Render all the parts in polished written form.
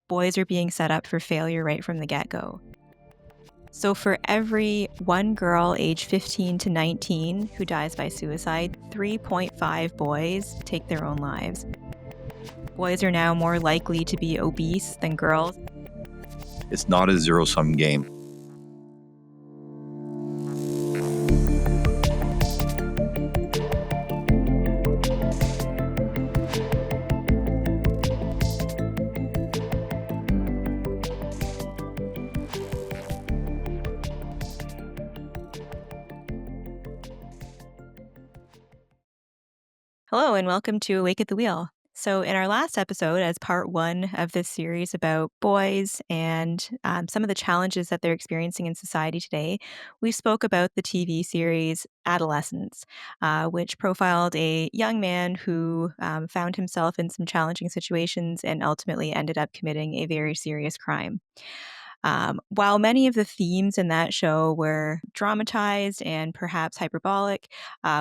boys are being set up for failure right from the get-go. So for every one girl aged 15 to 19 who dies by suicide, 3.5 boys take their own lives. Boys are now more likely to be obese than girls. It's not a zero-sum game. Hello and welcome to Awake at the Wheel. So in our last episode, as part one of this series about boys and some of the challenges that they're experiencing in society today, we spoke about the TV series Adolescence, which profiled a young man who found himself in some challenging situations and ultimately ended up committing a very serious crime. While many of the themes in that show were dramatized and perhaps hyperbolic,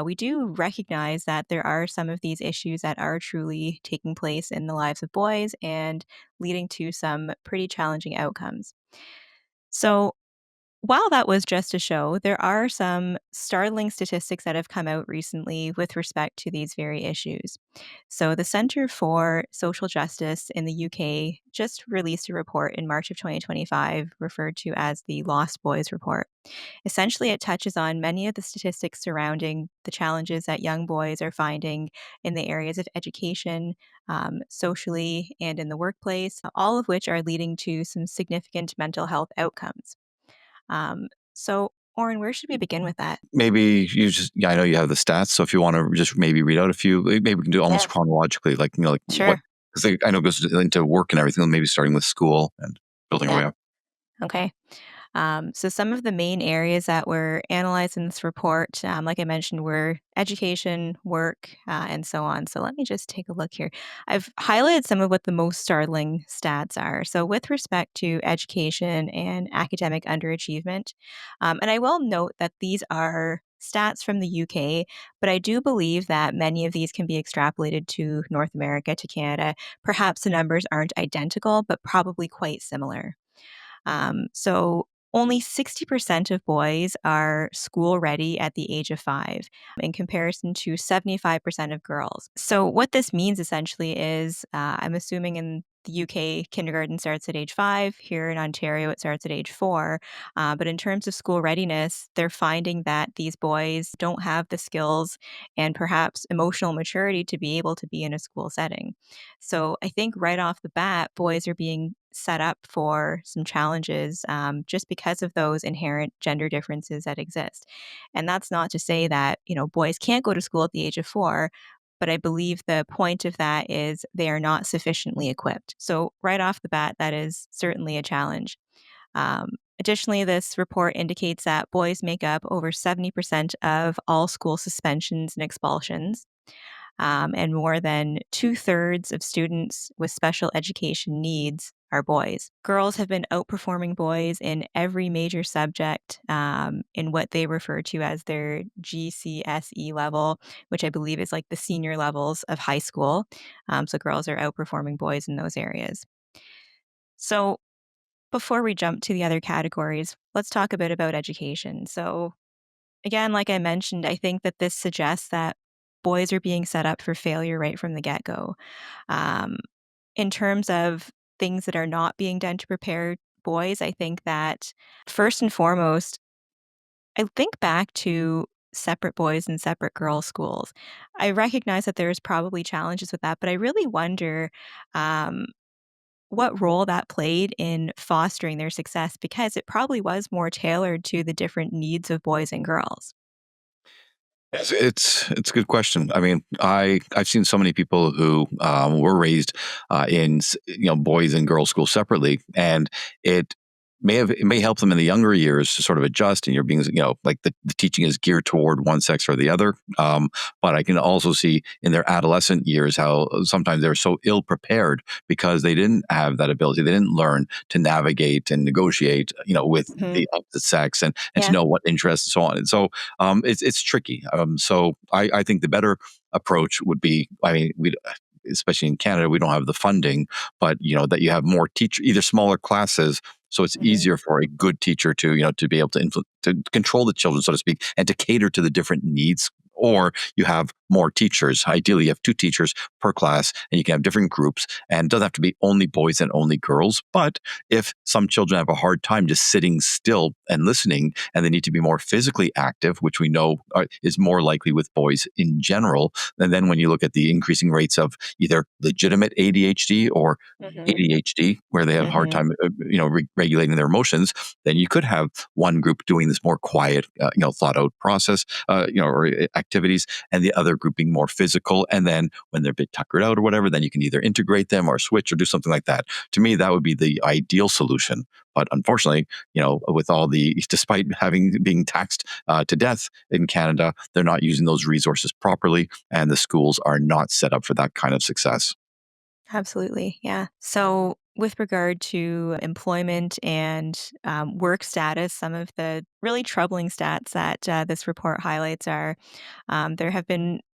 we do recognize that there are some of these issues that are truly taking place in the lives of boys and leading to some pretty challenging outcomes. So, while that was just a show, there are some startling statistics that have come out recently with respect to these very issues. So, the Center for Social Justice in the UK just released a report in March of 2025 referred to as the Lost Boys Report. Essentially, it touches on many of the statistics surrounding the challenges that young boys are finding in the areas of education, socially, and in the workplace, all of which are leading to some significant mental health outcomes. So, Oren, where should we begin with that? Maybe I know you have the stats, so if you want to just maybe read out a few, maybe we can do it almost chronologically, like what, Sure. because I know it goes into work and everything, maybe starting with school and building our way up. Okay. So some of the main areas that were analyzed in this report, like I mentioned, were education, work, and so on. So let me just take a look here. I've highlighted some of what the most startling stats are. So with respect to education and academic underachievement, and I will note that these are stats from the UK, but I do believe that many of these can be extrapolated to North America, to Canada. Perhaps the numbers aren't identical, but probably quite similar. So only 60% of boys are school ready at the age of 5 in comparison to 75% of girls. So what this means essentially is, I'm assuming in the UK, kindergarten starts at age 5. Here in Ontario, it starts at age 4. But in terms of school readiness, they're finding that these boys don't have the skills and perhaps emotional maturity to be able to be in a school setting. So I think right off the bat, boys are being set up for some challenges just because of those inherent gender differences that exist. And that's not to say that, boys can't go to school at the age of 4, but I believe the point of that is they are not sufficiently equipped. So right off the bat, that is certainly a challenge. Um, Additionally, this report indicates that boys make up over 70% of all school suspensions and expulsions, and more than 2/3 of students with special education needs are boys. Girls have been outperforming boys in every major subject in what they refer to as their GCSE level, which I believe is like the senior levels of high school. So girls are outperforming boys in those areas. So before we jump to the other categories, let's talk a bit about education. So again, like I mentioned, I think that this suggests that boys are being set up for failure right from the get-go. Um, in terms of things that are not being done to prepare boys, I think that first and foremost, I think back to separate boys and separate girls schools. I recognize that there's probably challenges with that, but I really wonder um, what role that played in fostering their success because it probably was more tailored to the different needs of boys and girls. It's a good question. I mean, I've seen so many people who were raised in boys and girls school separately, and it may help them in the younger years to sort of adjust. And you're being like the teaching is geared toward one sex or the other. But I can also see in their adolescent years how sometimes they're so ill prepared because they didn't have that ability. They didn't learn to navigate and negotiate, with the opposite sex and to know what interests and so on. And so it's tricky. So I think the better approach would be, I mean, especially in Canada, we don't have the funding, but that you have more either smaller classes, so it's Mhm. easier for a good teacher to to be able to control the children, so to speak, and to cater to the different needs. Or you have more teachers. Ideally, you have two teachers per class, and you can have different groups. And it doesn't have to be only boys and only girls. But if some children have a hard time just sitting still and listening, and they need to be more physically active, which we know is more likely with boys in general, and then when you look at the increasing rates of either legitimate ADHD or Mhm. ADHD, where they have a hard Mhm. time, regulating their emotions, then you could have one group doing this more quiet, thought out process, or activities, and the other group being more physical. And then when they're a bit tuckered out or whatever, then you can either integrate them or switch or do something like that. To me, that would be the ideal solution. But unfortunately, with despite being taxed to death in Canada, they're not using those resources properly, and the schools are not set up for that kind of success. Absolutely. Yeah. So, with regard to employment and work status, some of the really troubling stats that this report highlights are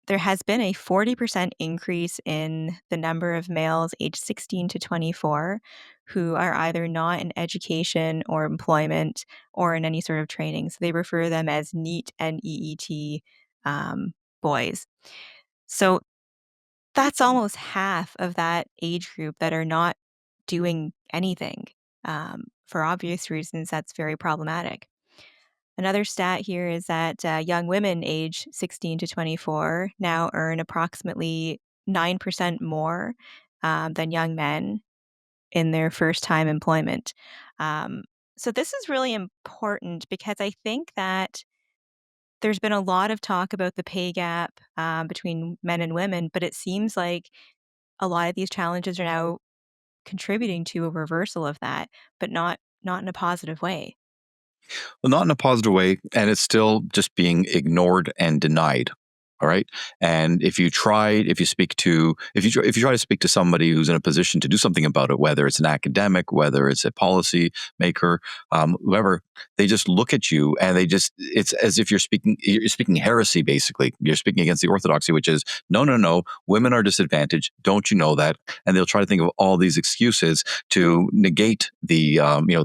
there has been a 40% increase in the number of males aged 16 to 24 who are either not in education or employment or in any sort of training. So they refer them as NEET and EET um, boys. So that's almost half of that age group that are not doing anything. For obvious reasons, that's very problematic. Another stat here is that young women age 16 to 24 now earn approximately 9% more than young men in their first time employment. Um, so, this is really important because I think that there's been a lot of talk about the pay gap between men and women, but it seems like a lot of these challenges are now contributing to a reversal of that, but not in a positive way. Well, not in a positive way, and it's still just being ignored and denied. All right. And if you try to speak to somebody who's in a position to do something about it, whether it's an academic, whether it's a policy maker, whoever, they just look at you and it's as if you're speaking heresy, basically. You're speaking against the orthodoxy, which is no, no, no, women are disadvantaged. Don't you know that? And they'll try to think of all these excuses to negate the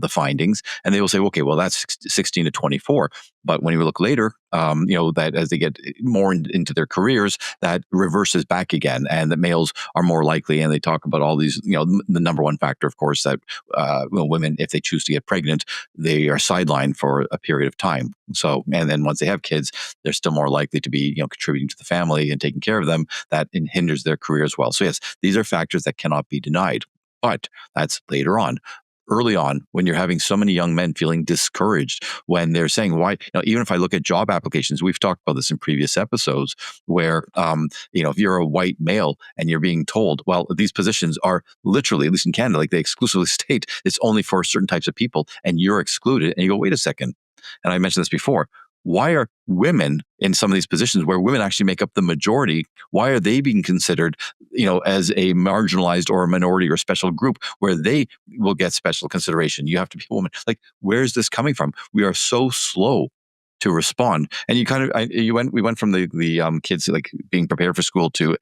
findings, and they will say, okay, well, that's 16 to 24. But when you look later, that as they get more into their careers, that reverses back again, and that males are more likely. And they talk about all these, the number one factor, of course, that women, if they choose to get pregnant, they are sidelined for a period of time. So, and then once they have kids, they're still more likely to be, contributing to the family and taking care of them. That hinders their career as well. So, yes, these are factors that cannot be denied. But that's later on. Early on, when you're having so many young men feeling discouraged, when they're saying, why, even if I look at job applications, we've talked about this in previous episodes, where, if you're a white male and you're being told, well, these positions are literally, at least in Canada, like they exclusively state it's only for certain types of people, and you're excluded. And you go, wait a second. And I mentioned this before. Why are women in some of these positions where women actually make up the majority? Why are they being considered, as a marginalized or a minority or special group where they will get special consideration? You have to be a woman. Like, where is this coming from? We are so slow to respond. And you kind of, we went from the kids like being prepared for school to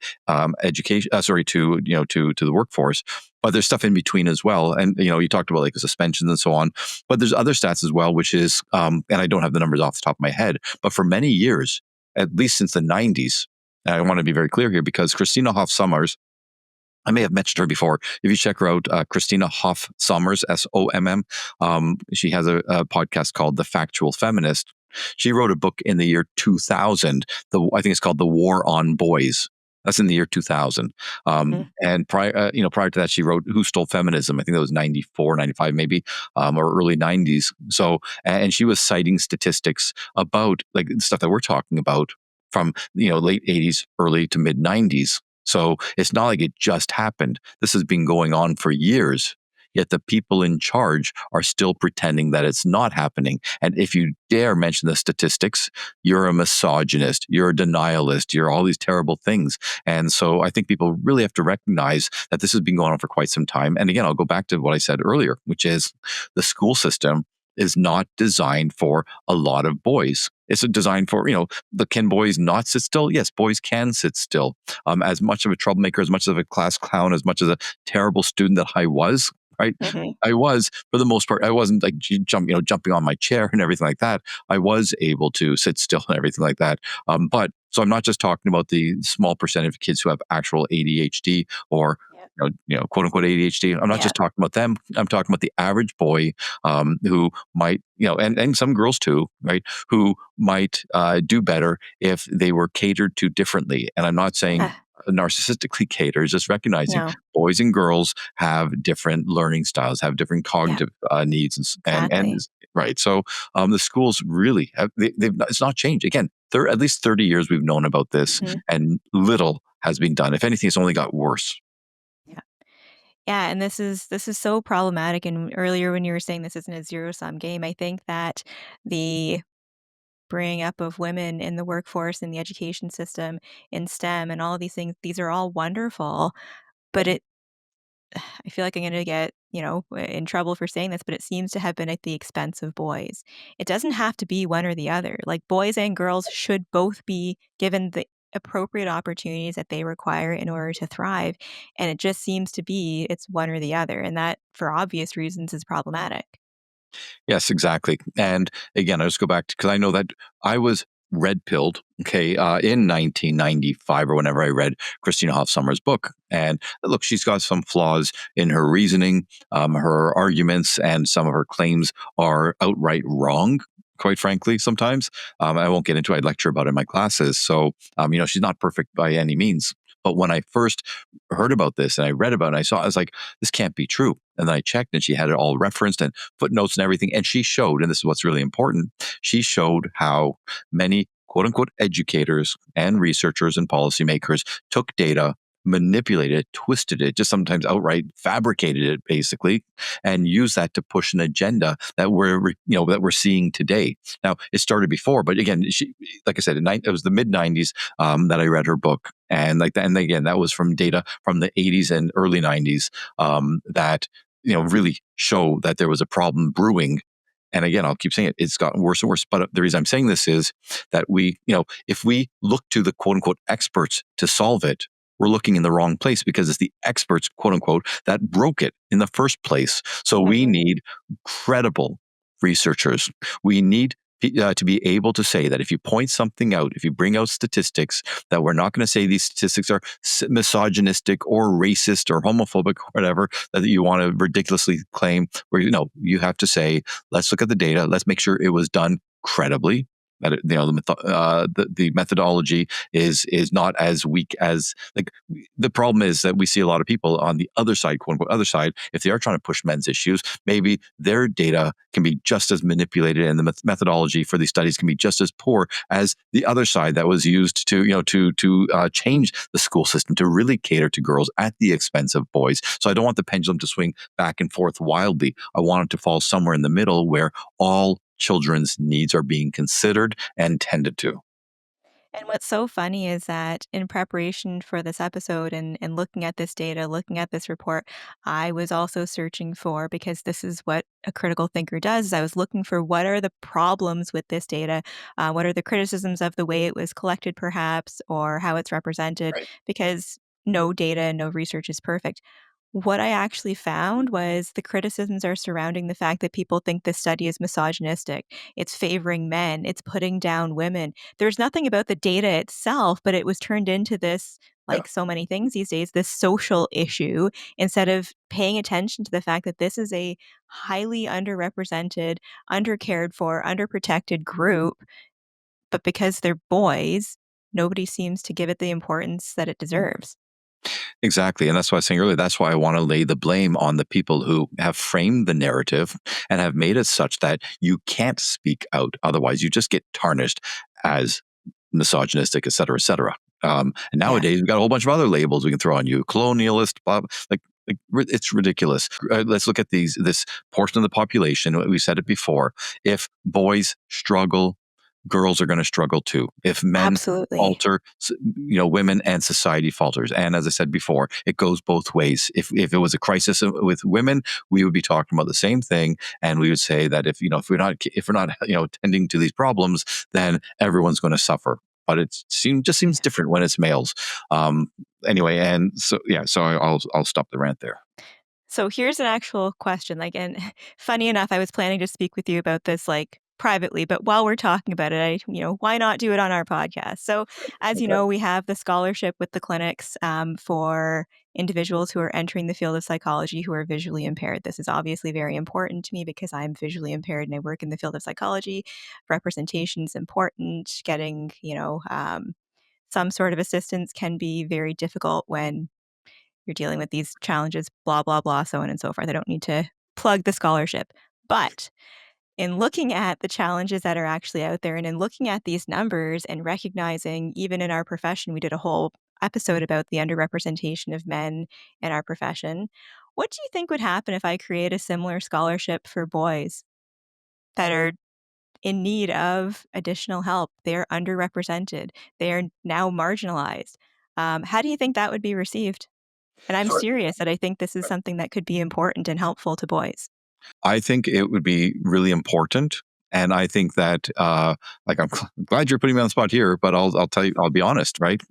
education, sorry, to the workforce. But there's stuff in between as well. And, you talked about like the suspensions and so on. But there's other stats as well, which is, and I don't have the numbers off the top of my head, but for many years, at least since the 90s, and I want to be very clear here because Christina Hoff Sommers, I may have mentioned her before. If you check her out, Christina Hoff Sommers, SOMM, she has a podcast called The Factual Feminist. She wrote a book in the year 2000. I think it's called The War on Boys. That's in the year 2000. Mhm. And prior to that, she wrote Who Stole Feminism? I think that was 94, 95, maybe, or early 90s. So, and she was citing statistics about like stuff that we're talking about from, late 80s, early to mid 90s. So it's not like it just happened. This has been going on for years. Yet the people in charge are still pretending that it's not happening. And if you dare mention the statistics, you're a misogynist, you're a denialist, you're all these terrible things. And so I think people really have to recognize that this has been going on for quite some time. And again, I'll go back to what I said earlier, which is the school system is not designed for a lot of boys. It's designed for, can boys not sit still? Yes, boys can sit still. As much of a troublemaker, as much of a class clown, as much as a terrible student that I was, right? Hmm. I was, for the most part, I wasn't like jumping on my chair and everything like that. I was able to sit still and everything like that. But so I'm not just talking about the small percentage of kids who have actual ADHD or Yep. quote unquote ADHD. I'm not just Yep. talking about them. I'm talking about the average boy who might, and some girls too, right? Who might do better if they were catered to differently. And I'm not saying Yeah. narcissistically cater, just recognizing No. boys and girls have different learning styles, have different Yeah. cognitive needs, and Exactly. right. So the schools really have it's not changed. Again, at least 30 years we've known about this, Hmm. and little has been done. If anything, it's only got worse. Yeah. Yeah, and this is so problematic. And earlier, when you were saying this isn't a zero sum game, I think that the bringing up of women in the workforce, in the education system, in STEM, and all of these things, these are all wonderful. But I feel like I'm going to get, in trouble for saying this, but it seems to have been at the expense of boys. It doesn't have to be one or the other. Like, boys and girls should both be given the appropriate opportunities that they require in order to thrive. And it just seems to be it's one or the other. And that, for obvious reasons, is problematic. Yes, exactly. And again, I just go back to because I know that I was red pilled, okay, in 1995 or whenever I read Christina Hoff Sommers' book. And look, she's got some flaws in her reasoning, her arguments, and some of her claims are outright wrong. Quite frankly, sometimes I won't get into it. I lecture about it in my classes. So, she's not perfect by any means. But when I first heard about this and I read about it, I was like, this can't be true. And then I checked and she had it all referenced and footnotes and everything. And she showed, and this is what's really important, she showed how many quote unquote educators and researchers and policymakers took data, manipulated it, twisted it, just sometimes outright fabricated it basically, and used that to push an agenda that we're seeing today. Now it started before, but again, like I said, it was the mid 90s that I read her book. And like that, and again, that was from data from the 80s and early 90s that really show that there was a problem brewing. And again, I'll keep saying it, it's gotten worse and worse. But the reason I'm saying this is that if we look to the quote unquote experts to solve it, we're looking in the wrong place because it's the experts, quote unquote, that broke it in the first place. So we Hmm. need credible researchers. We need to be able to say that if you point something out, if you bring out statistics, that we're not going to say these statistics are misogynistic or racist or homophobic or whatever that you want to ridiculously claim. Where you have to say, let's look at the data, let's make sure it was done credibly. That the methodology is not as weak as like the problem is that we see a lot of people on the other side, quote unquote, other side, if they are trying to push men's issues, maybe their data can be just as manipulated and the methodology for these studies can be just as poor as the other side that was used to, change the school system to really cater to girls at the expense of boys. So I don't want the pendulum to swing back and forth wildly. I want it to fall somewhere in the middle where all children's needs are being considered and tended to. And what's so funny is that in preparation for this episode and looking at this data, looking at this report, I was also searching for, because this is what a critical thinker does, is I was looking for what are the problems with this data? What are the criticisms of the way it was collected, perhaps, or how it's represented? Right. Because no data and no research is perfect. What I actually found was the criticisms are surrounding the fact that people think this study is misogynistic. It's favoring men. It's putting down women. There's nothing about the data itself, but it was turned into this, Yeah. like so many things these days, this social issue instead of paying attention to the fact that this is a highly underrepresented, undercared for, underprotected group. But because they're boys, nobody seems to give it the importance that it deserves. Exactly. And that's why I was saying earlier, that's why I want to lay the blame on the people who have framed the narrative and have made it such that you can't speak out. Otherwise, you just get tarnished as misogynistic, et cetera, et cetera. And Yeah. nowadays, we've got a whole bunch of other labels we can throw on you colonialist, blah, it's ridiculous. Let's look at this portion of the population. We said it before. If boys struggle, girls are going to struggle too. If men Absolutely. falter, women and society falters. And as I said before, it goes both ways. If it was a crisis with women, we would be talking about the same thing, and we would say that if we're not tending to these problems, then everyone's going to suffer. But just seems Yeah. different when it's males. Um, anyway, and so yeah, so I'll stop the rant there. So here's an actual question, like, and funny enough, I was planning to speak with you about this, like, privately, but while we're talking about it, why not do it on our podcast? So, as you Okay. know, we have the scholarship with the clinics for individuals who are entering the field of psychology who are visually impaired. This is obviously very important to me because I'm visually impaired and I work in the field of psychology. Representation is important. Getting, some sort of assistance can be very difficult when you're dealing with these challenges, blah, blah, blah, so on and so forth. I don't need to plug the scholarship. But in looking at the challenges that are actually out there and in looking at these numbers and recognizing, even in our profession, we did a whole episode about the underrepresentation of men in our profession. What do you think would happen if I create a similar scholarship for boys that are in need of additional help? They're underrepresented, they are now marginalized. How do you think that would be received? And I'm So serious that I think this is something that could be important and helpful to boys. I think it would be really important. And I think that, like, I'm glad you're putting me on the spot here, but I'll tell you, I'll be honest, right?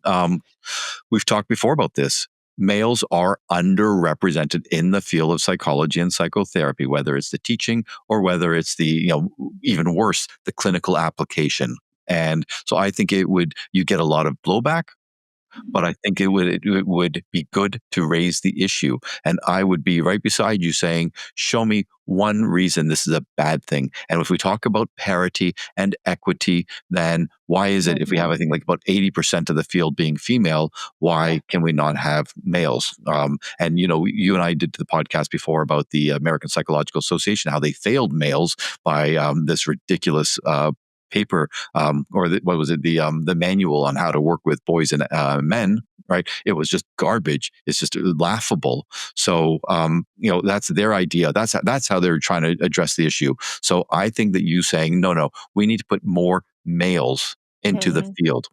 We've talked before about this. Males are underrepresented in the field of psychology and psychotherapy, whether it's the teaching or whether it's the, even worse, the clinical application. And so I think you get a lot of blowback, but I think it would be good to raise the issue. And I would be right beside you saying, show me one reason this is a bad thing. And if we talk about parity and equity, then why is it, if we have, Mhm. I think, like about 80% of the field being female, Yeah. why can we not have males? And, you and I did the podcast before about the American Psychological Association, how they failed males by this ridiculous paper, what was it, the manual on how to work with boys and men, right? It was just garbage. It's just laughable. So that's their idea. That's how they're trying to address the issue. So I think that you saying no, we need to put more males into the Mhm. field.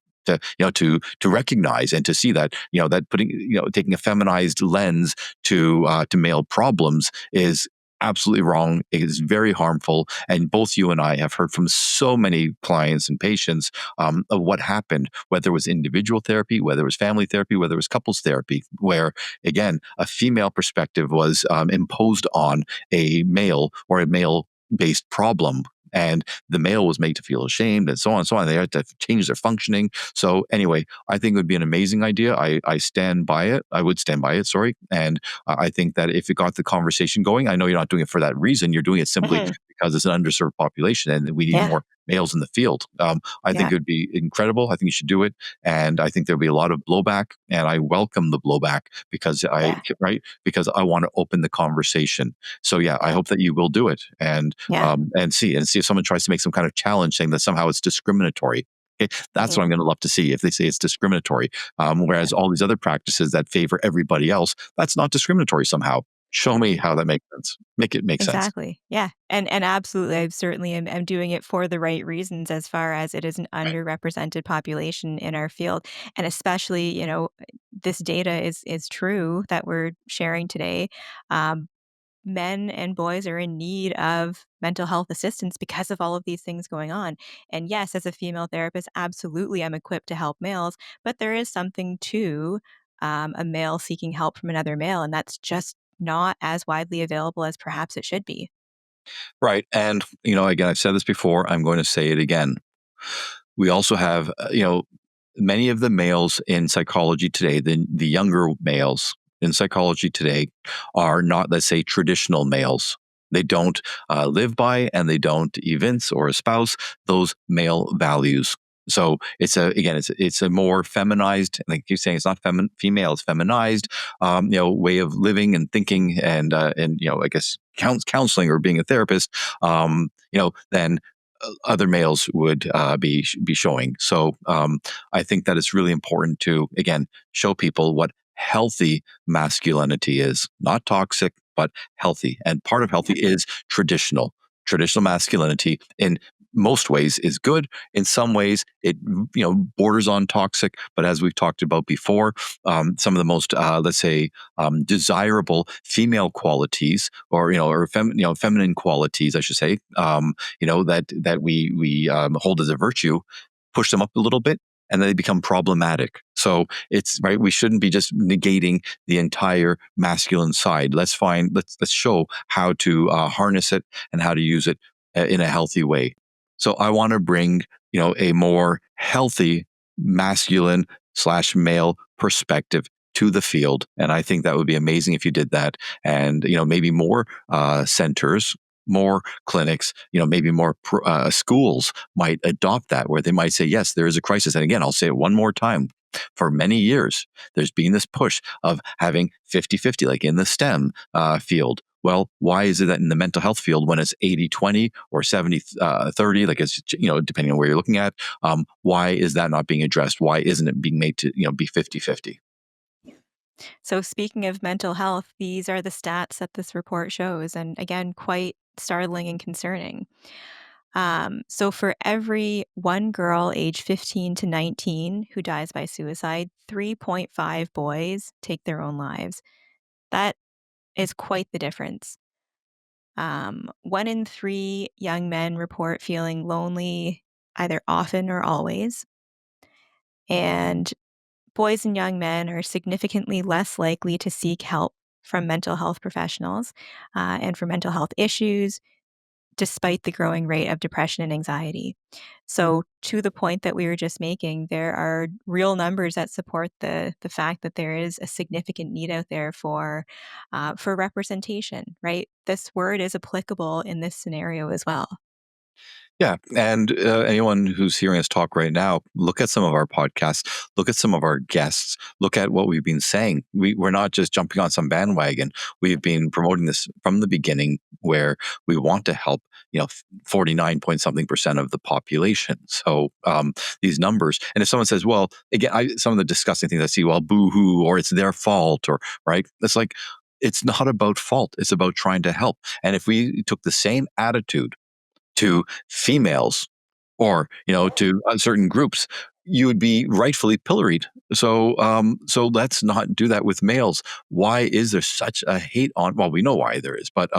To recognize and to see that, that putting, taking a feminized lens to male problems is absolutely wrong. It is very harmful. And both you and I have heard from so many clients and patients of what happened, whether it was individual therapy, whether it was family therapy, whether it was couples therapy, where, again, a female perspective was imposed on a male or a male based problem. And the male was made to feel ashamed and so on and so on. They had to change their functioning. So anyway, I think it would be an amazing idea. I stand by it. I would stand by it, sorry. And I think that if it got the conversation going, I know you're not doing it for that reason. You're doing it simply Mhm. because it's an underserved population and we need Yeah. more males in the field. I think Yeah. it would be incredible. I think you should do it. And I think there'll be a lot of blowback. And I welcome the blowback Yeah. because I want to open the conversation. So yeah, I Yeah. hope that you will do it Yeah. and see if someone tries to make some kind of challenge saying that somehow it's discriminatory. Okay, that's what Mhm. I'm going to love to see if they say it's discriminatory. Yeah. Whereas all these other practices that favor everybody else, that's not discriminatory somehow. Show me how that makes sense. Make it make sense. Exactly. Yeah. And absolutely, I certainly am doing it for the right reasons as far as it is an underrepresented population in our field. And especially, this data is true that we're sharing today. Um, Men and boys are in need of mental health assistance because of all of these things going on. And yes, as a female therapist, absolutely, I'm equipped to help males, but there is something to a male seeking help from another male, and that's just not as widely available as perhaps it should be. Right. And, again, I've said this before, I'm going to say it again. We also have, many of the males in psychology today, the younger males in psychology today are not, let's say, traditional males. They don't live by and they don't evince or espouse those male values. So it's a more feminized, and I keep saying it's not female, it's feminized, way of living and thinking and I guess counseling or being a therapist, than other males would be showing. So I think that it's really important to, again, show people what healthy masculinity is, not toxic, but healthy. And part of healthy Yeah. is traditional masculinity in most ways is good. In some ways, it borders on toxic. But as we've talked about before, some of the most let's say desirable female qualities, or feminine qualities, I should say, that we hold as a virtue, push them up a little bit, and then they become problematic. So it's right. We shouldn't be just negating the entire masculine side. Let's show how to harness it and how to use it in a healthy way. So I want to bring, a more healthy masculine/male perspective to the field. And I think that would be amazing if you did that. And, maybe more centers, more clinics, maybe more schools might adopt that, where they might say, yes, there is a crisis. And again, I'll say it one more time. For many years, there's been this push of having 50-50, like in the STEM field. Well, why is it that in the mental health field, when it's 80-20 or 70-30, like it's, depending on where you're looking at, why is that not being addressed? Why isn't it being made to, be 50-50? So, speaking of mental health, these are the stats that this report shows, and again, quite startling and concerning. So, for every one girl age 15 to 19 who dies by suicide, 3.5 boys take their own lives. That is quite the difference. 1 in 3 young men report feeling lonely either often or always. And boys and young men are significantly less likely to seek help from mental health professionals and for mental health issues, despite the growing rate of depression and anxiety. So, to the point that we were just making, there are real numbers that support the fact that there is a significant need out there for representation. Right, this word is applicable in this scenario as well. Yeah. And anyone who's hearing us talk right now, look at some of our podcasts, look at some of our guests, look at what we've been saying. We're not just jumping on some bandwagon. We've been promoting this from the beginning, where we want to help, 49 point something percent of the population. So these numbers, and if someone says, well, again, some of the disgusting things I see, well, boo hoo, or it's their fault, or right. It's like, it's not about fault. It's about trying to help. And if we took the same attitude to females, or to certain groups, you would be rightfully pilloried. So let's not do that with males. Why is there such a hate on? Well, we know why there is, but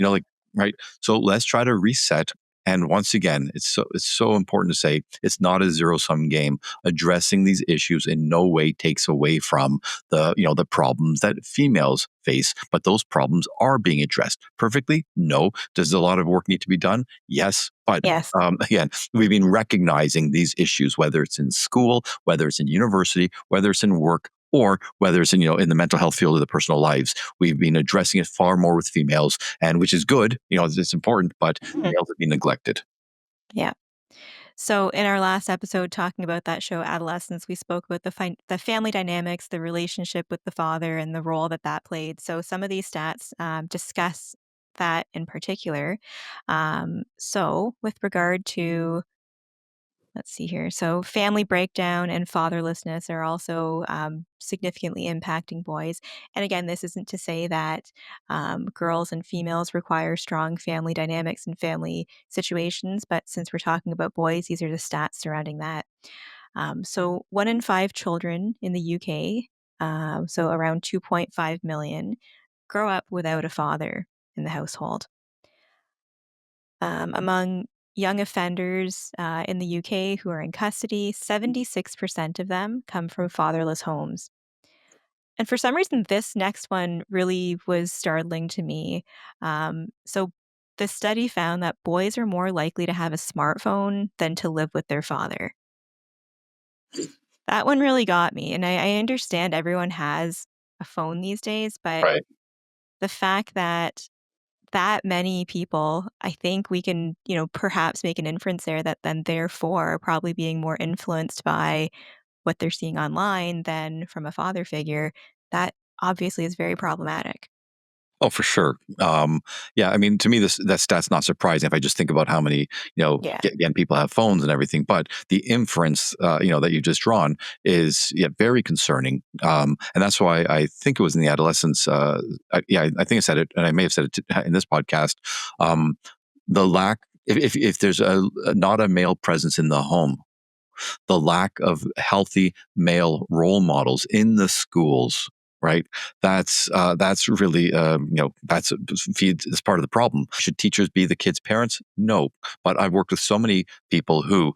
like, right. So let's try to reset. And once again, it's so important to say it's not a zero sum game. Addressing these issues in no way takes away from the problems that females face, but those problems are being addressed perfectly. No, does a lot of work need to be done? Yes, but Yes. again, we've been recognizing these issues, whether it's in school, whether it's in university, whether it's in work, or whether it's in the mental health field of the personal lives. We've been addressing it far more with females, and which is good. It's important, but Mhm. males have been neglected. Yeah. So, in our last episode, talking about that show, Adolescence, we spoke about the family dynamics, the relationship with the father, and the role that that played. So, some of these stats discuss that in particular. So, with regard to let's see here. So, family breakdown and fatherlessness are also significantly impacting boys. And again, this isn't to say that girls and females require strong family dynamics and family situations, but since we're talking about boys, these are the stats surrounding that. So, 1 in 5 children in the UK, so around 2.5 million, grow up without a father in the household. Among young offenders in the UK who are in custody, 76% of them come from fatherless homes. And for some reason, this next one really was startling to me. So, the study found that boys are more likely to have a smartphone than to live with their father. That one really got me. And I understand everyone has a phone these days, but Right. the fact that many people, I think we can, perhaps make an inference there that then therefore are probably being more influenced by what they're seeing online than from a father figure. That obviously is very problematic. Oh, for sure. Yeah, I mean, to me, that stat's not surprising if I just think about how many, Yeah. again, people have phones and everything. But the inference, that you've just drawn is, yeah, very concerning. And that's why I think it was in the adolescence. I think I said it, and I may have said it in this podcast. The lack if there's not a male presence in the home, the lack of healthy male role models in the schools, right? That's really that's part of the problem. Should teachers be the kids' parents? No, but I've worked with so many people who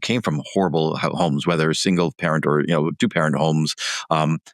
came from horrible homes, whether single parent or two parent homes,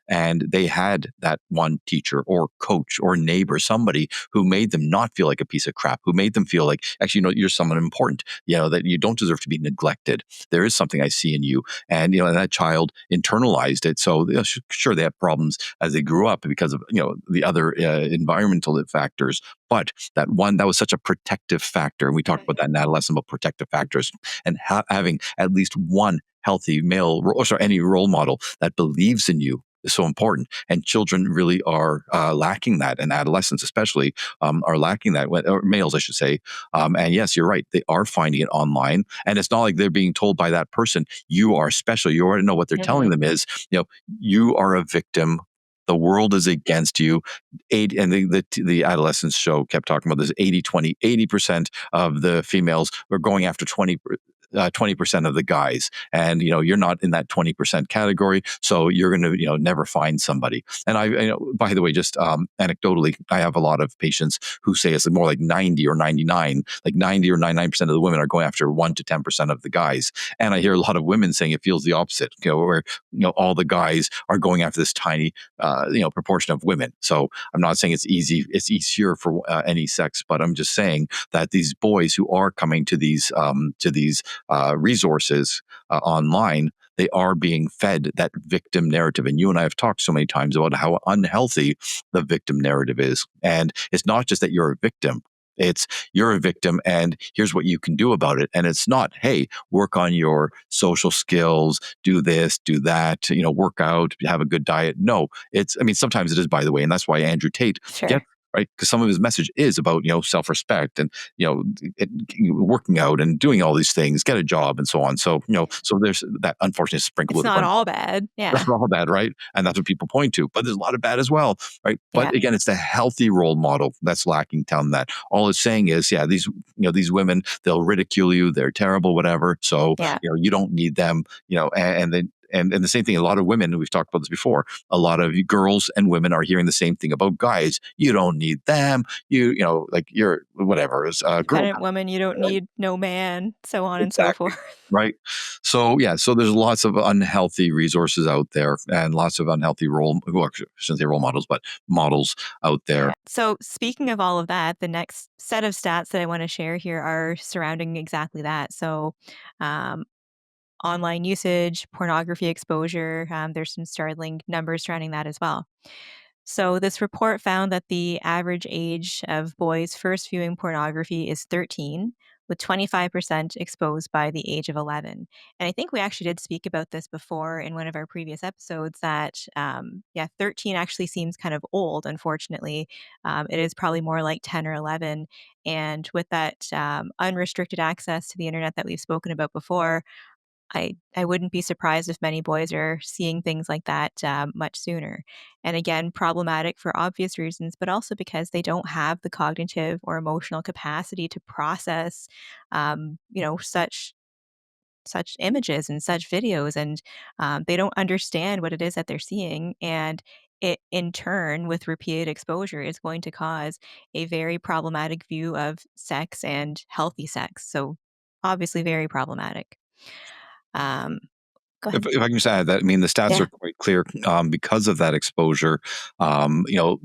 and they had that one teacher or coach or neighbor, somebody who made them not feel like a piece of crap, who made them feel like actually you're someone important, that you don't deserve to be neglected. There is something I see in you, and and that child internalized it. So sure, they have problems as they grew up because of the other environmental factors, but that was such a protective factor, and we talked about that in adolescence about protective factors, and having at least one healthy male, or sorry, any role model that believes in you is so important. And children really are lacking that, and adolescents especially are lacking that, or males, I should say. And yes, you're right; they are finding it online, and it's not like they're being told by that person, "You are special." You already know what they're telling Mhm. them is, you are a victim. The world is against you. And the adolescence show kept talking about this 80-20, 80% of the females were going after 20% of the guys, and you're not in that 20% category, so you're going to never find somebody. And by the way, just anecdotally, I have a lot of patients who say it's more like 90 or 99, like 90 or 99% of the women are going after 1 to 10% of the guys. And I hear a lot of women saying it feels the opposite, where all the guys are going after this tiny proportion of women. So I'm not saying it's easy, it's easier for any sex, but I'm just saying that these boys who are coming to these resources online, they are being fed that victim narrative. And you and I have talked so many times about how unhealthy the victim narrative is. And it's not just that you're a victim. It's you're a victim and here's what you can do about it. And it's not, hey, work on your social skills, do this, do that, work out, have a good diet. No, I mean, sometimes it is, by the way. And that's why Andrew Tate Sure. gets right, because some of his message is about self-respect and it, working out and doing all these things, get a job and so on. So so there's that unfortunate sprinkle It's of not fun. all bad. That's Yeah. not all bad, right? And that's what people point to. But there's a lot of bad as well, right? Yeah. But again, it's the healthy role model that's lacking. Telling that all it's saying is, yeah, these women, they'll ridicule you, they're terrible, whatever. So Yeah. you don't need them, and then. And the same thing, a lot of women, we've talked about this before, a lot of girls and women are hearing the same thing about guys. You don't need them. Like you're whatever, is girl Independent woman, you don't power, need no man, so on and so exactly. forth. Right. So yeah, so there's lots of unhealthy resources out there and lots of unhealthy well, I shouldn't say role models, but models out Yeah. there. So speaking of all of that, the next set of stats that I want to share here are surrounding exactly that. So, um, online usage, pornography exposure, there's some startling numbers surrounding that as well. So, this report found that the average age of boys first viewing pornography is 13, with 25% exposed by the age of 11. And I think we actually did speak about this before in one of our previous episodes that, yeah, 13 actually seems kind of old, unfortunately. It is probably more like 10 or 11. And with that unrestricted access to the internet that we've spoken about before, I wouldn't be surprised if many boys are seeing things like that much sooner. And again, problematic for obvious reasons, but also because they don't have the cognitive or emotional capacity to process, such images and such videos, and they don't understand what it is that they're seeing. And it, in turn, with repeated exposure, is going to cause a very problematic view of sex and healthy sex. So, obviously, very problematic. Um, Go ahead. If I can just add that, I mean, the stats are Yeah. quite clear because of that exposure. Um, you know,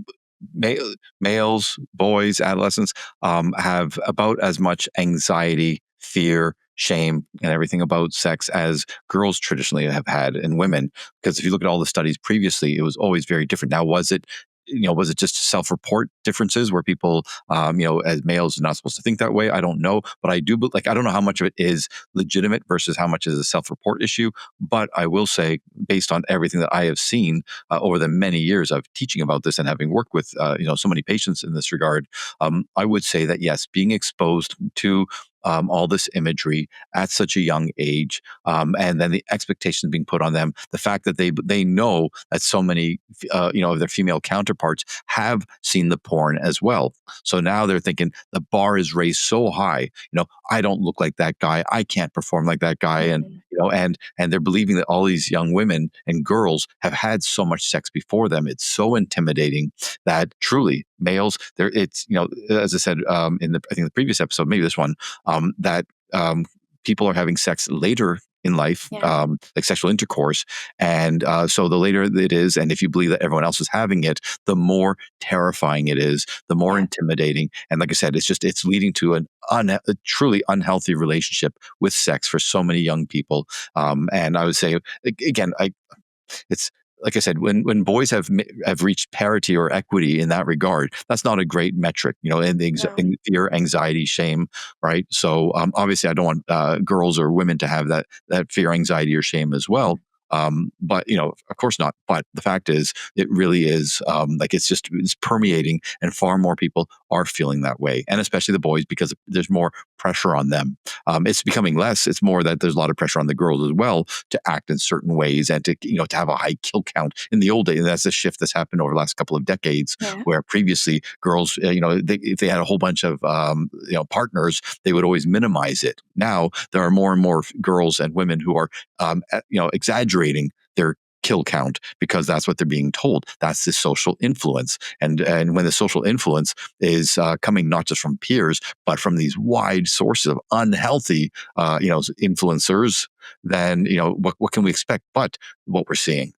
males, boys, adolescents have about as much anxiety, fear, shame, and everything about sex as girls traditionally have had in women. Because if you look at all the studies previously, it was always very different. Now, was it just self-report differences where people, as males, are not supposed to think that way? I don't know, but I do. Like, I don't know how much of it is legitimate versus how much is a self-report issue. But I will say, based on everything that I have seen over the many years of teaching about this and having worked with so many patients in this regard, I would say that yes, being exposed to all this imagery at such a young age, and then the expectations being put on them, the fact that they know that so many of their female counterparts have seen the porn as well. So now they're thinking the bar is raised so high. I don't look like that guy. I can't perform like that guy, and Mhm. and they're believing that all these young women and girls have had so much sex before them. It's so intimidating that truly males there. It's as I said in the I think the previous episode, maybe this one, that people are having sex later in life, Yeah. like sexual intercourse. And so the later it is, and if you believe that everyone else is having it, the more terrifying it is, the more Yeah. intimidating. And like I said, it's leading to a truly unhealthy relationship with sex for so many young people. And I would say, again, it's like I said, when boys have reached parity or equity in that regard, that's not a great metric, and the No. in fear, anxiety, shame, right? So obviously, I don't want girls or women to have that fear, anxiety, or shame as well. But of course not. But the fact is, it really is like it's permeating, and far more people are feeling that way, and especially the boys because there's more pressure on them. It's becoming less. It's more that there's a lot of pressure on the girls as well to act in certain ways and to have a high kill count. In the old days, and that's a shift that's happened over the last couple of decades, Yeah. where previously girls, if they had a whole bunch of partners, they would always minimize it. Now there are more and more girls and women who are exaggerating their kill count because that's what they're being told. That's the social influence, and when the social influence is coming not just from peers but from these wide sources of unhealthy influencers, then what can we expect but what we're seeing.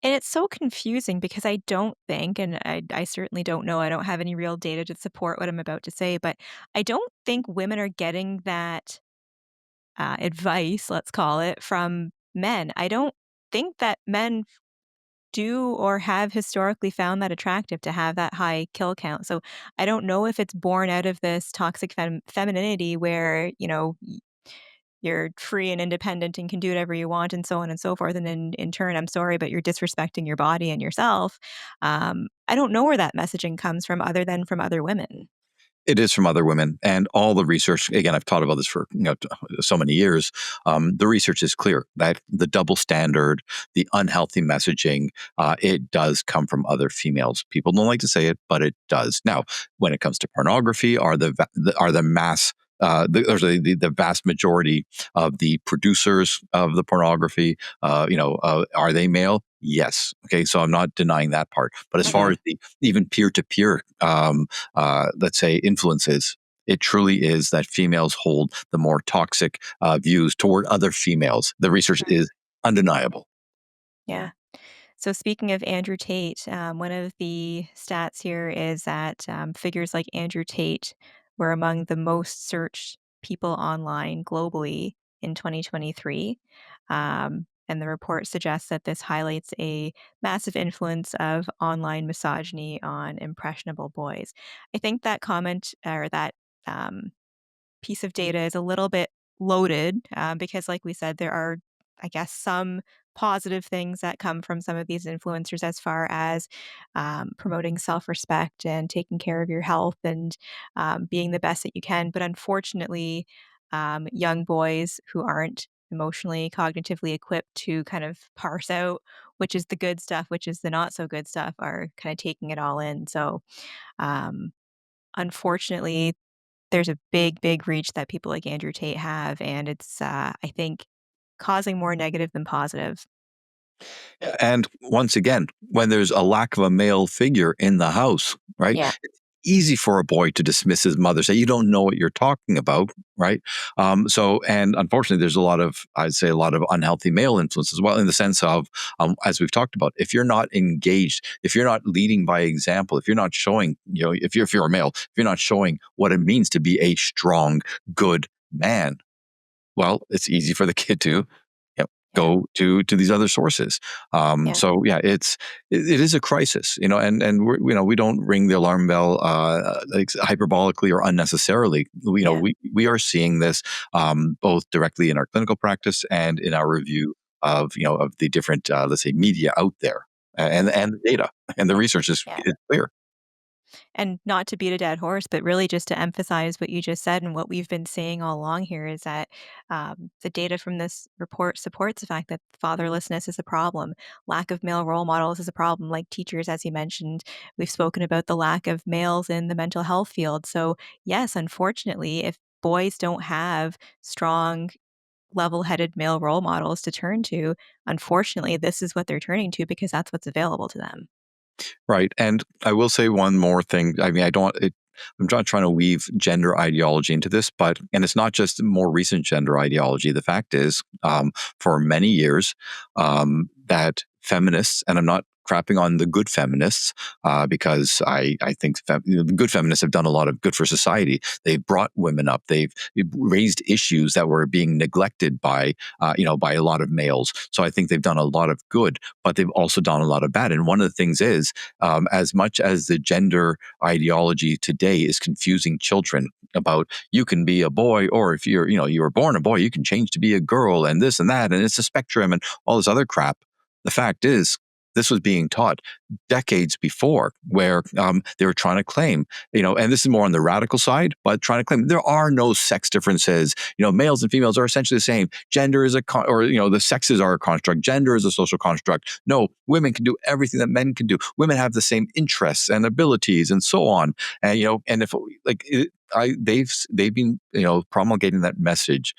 And it's so confusing because I don't think, and I certainly don't know, I don't have any real data to support what I'm about to say, but I don't think women are getting that advice, let's call it, from men. I don't think that men do or have historically found that attractive to have that high kill count. So I don't know if it's born out of this toxic femininity where, you're free and independent and can do whatever you want and so on and so forth. And then in turn, I'm sorry, but you're disrespecting your body and yourself. I don't know where that messaging comes from other than from other women. It is from other women, and all the research. Again, I've taught about this for so many years. The research is clear that the double standard, the unhealthy messaging, it does come from other females. People don't like to say it, but it does. Now, when it comes to pornography, are the mass the vast majority of the producers of the pornography, are they male? Yes. Okay. So I'm not denying that part. But as far Mhm. as the even peer to peer, let's say, influences, it truly is that females hold the more toxic views toward other females. The research is undeniable. Yeah. So speaking of Andrew Tate, one of the stats here is that figures like Andrew Tate were among the most searched people online globally in 2023. And the report suggests that this highlights a massive influence of online misogyny on impressionable boys. I think that comment or that um, piece of data is a little bit loaded because, like we said, there are, I guess, some positive things that come from some of these influencers as far as promoting self respect and taking care of your health and being the best that you can. But unfortunately, young boys who aren't emotionally, cognitively equipped to kind of parse out which is the good stuff, which is the not so good stuff, are kind of taking it all in. So, um, unfortunately, there's a big, big reach that people like Andrew Tate have, and it's, I think, causing more negative than positive. And once again, when there's a lack of a male figure in the house, right? Yeah. It's easy for a boy to dismiss his mother, say, you don't know what you're talking about, right? And unfortunately, there's I'd say, a lot of unhealthy male influence as well, in the sense of, as we've talked about, if you're not engaged, if you're not leading by example, if you're not showing, if you're a male, if you're not showing what it means to be a strong, good man, well, it's easy for the kid to Yeah. go to these other sources. Yeah. So yeah, it is a crisis, and we don't ring the alarm bell like hyperbolically or unnecessarily. Yeah. We are seeing this both directly in our clinical practice and in our review of the different let's say media out there, and the data and the research is Yeah. clear. And not to beat a dead horse, but really just to emphasize what you just said and what we've been saying all along here is that the data from this report supports the fact that fatherlessness is a problem. Lack of male role models is a problem, like teachers, as you mentioned. We've spoken about the lack of males in the mental health field. So, yes, unfortunately, if boys don't have strong, level headed male role models to turn to, unfortunately, this is what they're turning to because that's what's available to them. Right. And I will say one more thing. I mean, I'm not trying to weave gender ideology into this, but, and it's not just more recent gender ideology. The fact is, for many years, that feminists, and I'm not crapping on the good feminists, because I think the good feminists have done a lot of good for society. They've brought women up. They've raised issues that were being neglected by a lot of males. So I think they've done a lot of good, but they've also done a lot of bad. And one of the things is, as much as the gender ideology today is confusing children about you can be a boy, or if you were born a boy, you can change to be a girl, and this and that, and it's a spectrum and all this other crap. The fact is, this was being taught decades before, where they were trying to claim, and this is more on the radical side, but trying to claim there are no sex differences. Males and females are essentially the same. Gender is the sexes are a construct. Gender is a social construct. No, women can do everything that men can do. Women have the same interests and abilities, and so on. And and if like it, they've been promulgating that message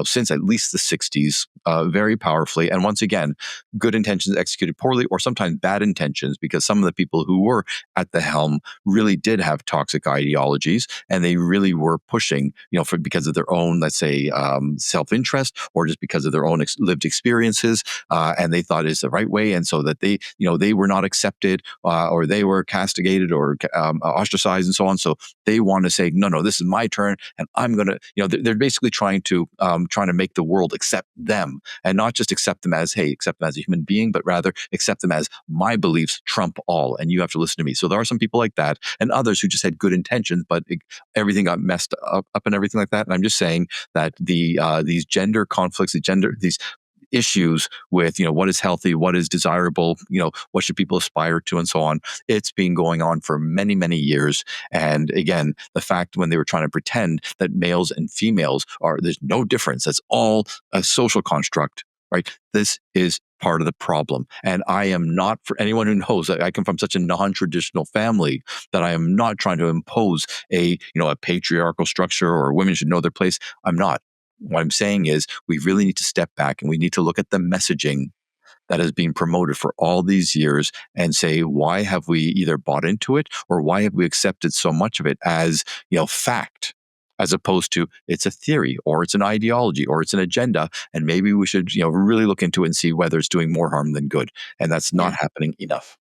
since at least the 60s, very powerfully. And once again, good intentions executed poorly, or sometimes bad intentions, because some of the people who were at the helm really did have toxic ideologies, and they really were pushing, because of their own, let's say, self-interest, or just because of their own lived experiences, and they thought it's the right way, and so that they were not accepted, or they were castigated, or ostracized, and so on. So they want to say, no, this is my turn, and I'm gonna, they're basically trying to make the world accept them, and not just accept them as, hey, accept them as a human being, but rather accept them as my beliefs trump all, and you have to listen to me. So there are some people like that, and others who just had good intentions, but everything got messed up and everything like that. And I'm just saying that these gender conflicts, these issues with what is healthy, what is desirable, what should people aspire to, and so on. It's been going on for many years. And again, the fact when they were trying to pretend that males and females there's no difference, that's all a social construct, right? This is part of the problem. And I am not, for anyone who knows that I come from such a non-traditional family, that I am not trying to impose a patriarchal structure, or women should know their place. I'm not. What I'm saying is, we really need to step back, and we need to look at the messaging that has been promoted for all these years, and say, why have we either bought into it, or why have we accepted so much of it as fact, as opposed to it's a theory, or it's an ideology, or it's an agenda, and maybe we should really look into it and see whether it's doing more harm than good. And that's not Yeah. happening enough.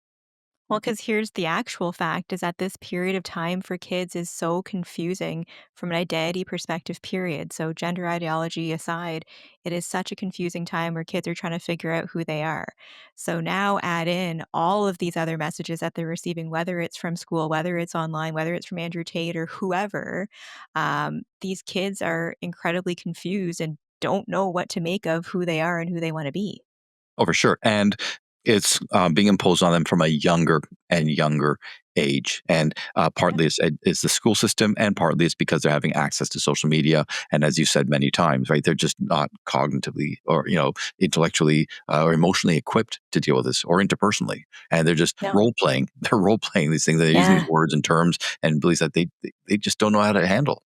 Well, because here's the actual fact is that this period of time for kids is so confusing from an identity perspective, period. So, gender ideology aside, it is such a confusing time where kids are trying to figure out who they are. So, now add in all of these other messages that they're receiving, whether it's from school, whether it's online, whether it's from Andrew Tate or whoever. These kids are incredibly confused and don't know what to make of who they are and who they want to be. Oh, for sure. And it's being imposed on them from a younger and younger age. And Yep. partly it's the school system, and partly it's because they're having access to social media. And as you said many times, right, they're just not cognitively, or, intellectually, or emotionally equipped to deal with this, or interpersonally. And they're just No. role playing. They're role playing these things. They're using these Yeah. words and terms and beliefs that they just don't know how to handle.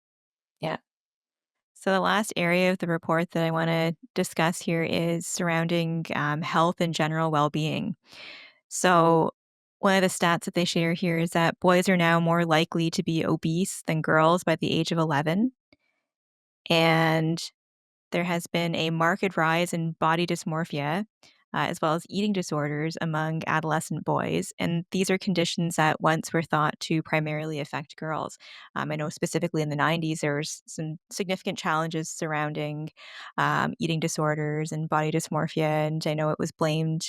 Yeah. So, the last area of the report that I want to discuss here is surrounding health and general well being. So, one of the stats that they share here is that boys are now more likely to be obese than girls by the age of 11. And there has been a marked rise in body dysmorphia, as well as eating disorders among adolescent boys. And these are conditions that once were thought to primarily affect girls. I know specifically in the 90s, there was some significant challenges surrounding eating disorders and body dysmorphia. And I know it was blamed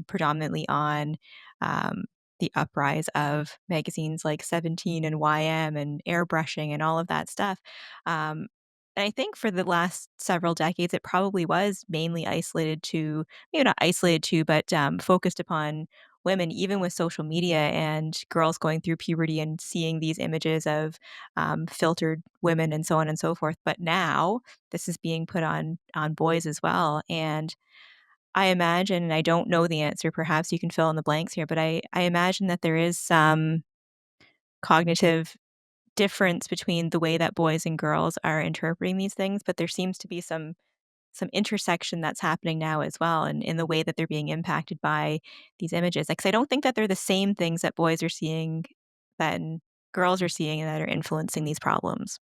predominantly on um, the uprise of magazines like 17 and YM and airbrushing and all of that stuff. Um, and I think for the last several decades, it probably was mainly isolated to, maybe not isolated to, but focused upon women, even with social media and girls going through puberty and seeing these images of filtered women and so on and so forth. But now this is being put on boys as well. And I imagine, and I don't know the answer, perhaps you can fill in the blanks here, but I imagine that there is some cognitive difference between the way that boys and girls are interpreting these things, but there seems to be some intersection that's happening now as well in the way that they're being impacted by these images. Like, 'cause I don't think that they're the same things that boys are seeing that girls are seeing that are influencing these problems.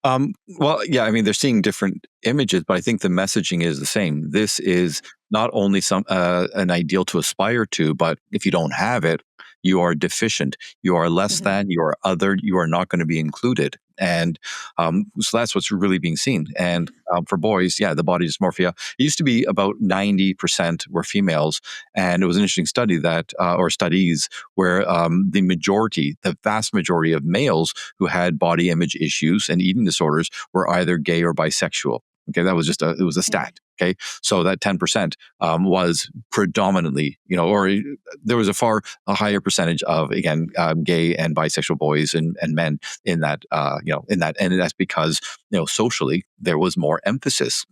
Well, yeah, I mean, they're seeing different images, but I think the messaging is the same. This is not only some an ideal to aspire to, but if you don't have it, you are deficient. You are less Mhm. than. You are other. You are not going to be included. And so that's what's really being seen. And for boys, yeah, the body dysmorphia. It used to be about 90% were females, and it was an interesting study that, or studies, where the vast majority of males who had body image issues and eating disorders were either gay or bisexual. Okay, that was it was a Mm. stat. Okay, so that 10% was predominantly, or there was a higher percentage of, again, gay and bisexual boys and men in that, and that's because, socially there was more emphasis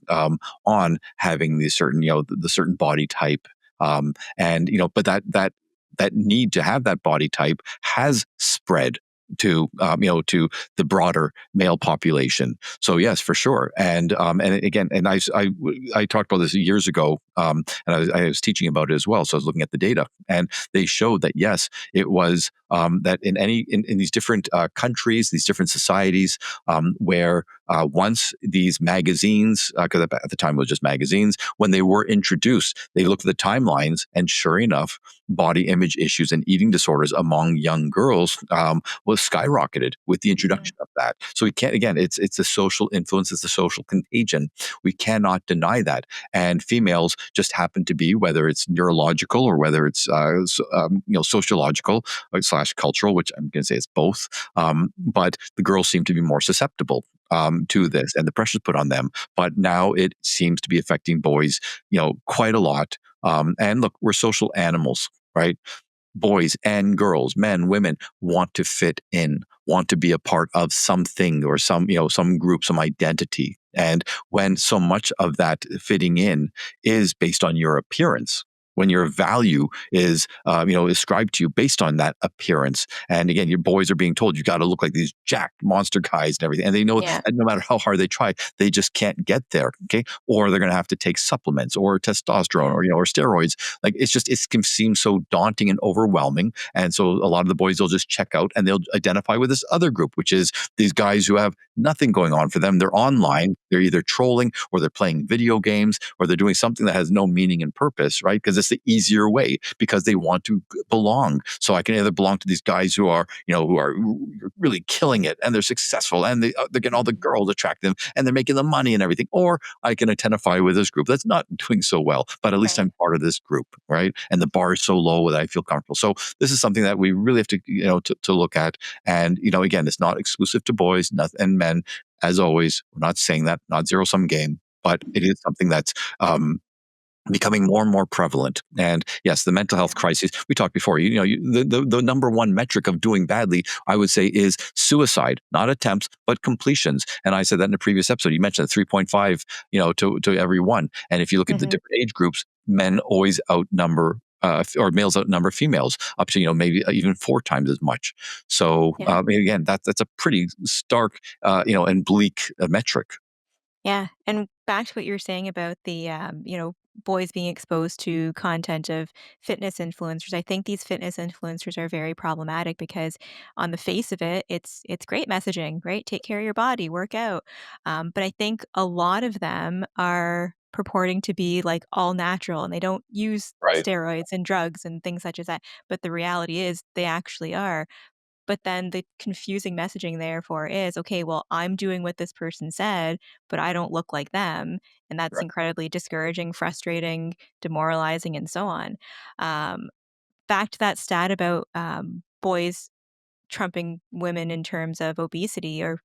on having the certain, the certain body type, and but that need to have that body type has spread to the broader male population. So yes, for sure. And again, and I talked about this years ago, and I was teaching about it as well. So I was looking at the data, and they showed that yes, it was that in these different countries, these different societies, where once these magazines, because at the time it was just magazines, when they were introduced, they looked at the timelines, and sure enough, body image issues and eating disorders among young girls was skyrocketed with the Mhm. introduction of that. So we can't, again, it's the social influence, it's the social contagion. We cannot deny that. And females just happen to be, whether it's neurological or whether it's sociological slash cultural, which I'm going to say it's both. But the girls seem to be more susceptible to this, and the pressure's put on them. But now it seems to be affecting boys, quite a lot. And look, we're social animals, right? Boys and girls, men, women want to fit in, want to be a part of something or some group, some identity. And when so much of that fitting in is based on your appearance, when your value is, ascribed to you based on that appearance. And again, your boys are being told you got to look like these jacked monster guys and everything. And they know Yeah. that no matter how hard they try, they just can't get there. Okay. Or they're going to have to take supplements or testosterone Yeah. or steroids. Like it can seem so daunting and overwhelming. And so a lot of the boys, they'll just check out and they'll identify with this other group, which is these guys who have nothing going on for them. They're Mhm. online, they're either trolling or they're playing video games or they're doing something that has no meaning and purpose, right? Because it's the easier way because they want to belong. So I can either belong to these guys who are really killing it and they're successful and they're getting all the Mhm. girls attractive and they're making the money and everything. Or I can identify with this group that's not doing so well, but at least Right. I'm part of this group, right? And the bar is so low that I feel comfortable. So this is something that we really have to, to look at. And, again, it's not exclusive to boys and men. As always, we're not saying that, not zero sum game, but it is something that's becoming more and more prevalent. And yes, the mental health Yeah. crisis we talked before. The number one metric of doing badly, I would say, is suicide, not attempts, but completions. And I said that in a previous episode. You mentioned 3.5, to every one. And if you look at the Mhm. different age groups, men always outnumber. Or males outnumber females up to maybe even 4 times as much. So Yeah. again, that's a pretty stark and bleak metric. Yeah, and back to what you were saying about the, boys being exposed to content of fitness influencers. I think these fitness influencers are very problematic because on the face of it, it's great messaging, right? Take care of your body, work out. But I think a lot of them are purporting to be like all natural and they don't use Right. steroids and drugs and things such as that. But the reality is they actually are. But then the confusing messaging therefore is, okay, well, I'm doing what this person said, but I don't look like them. And that's Right. incredibly discouraging, frustrating, demoralizing, and so on. Um, Back to that stat about boys trumping women in terms of obesity or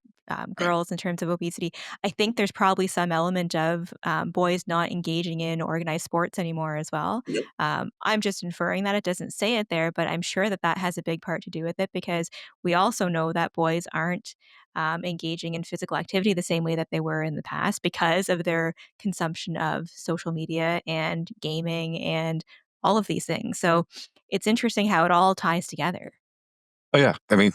girls in terms of obesity. I think there's probably some element of boys not engaging in organized sports anymore as well. Yep. I'm just inferring that it doesn't say it there, but I'm sure that that has a big part to do with it because we also know that boys aren't engaging in physical activity the same way that they were in the past because of their consumption of social media and gaming and all of these things. So it's interesting how it all ties together. Oh yeah, I mean,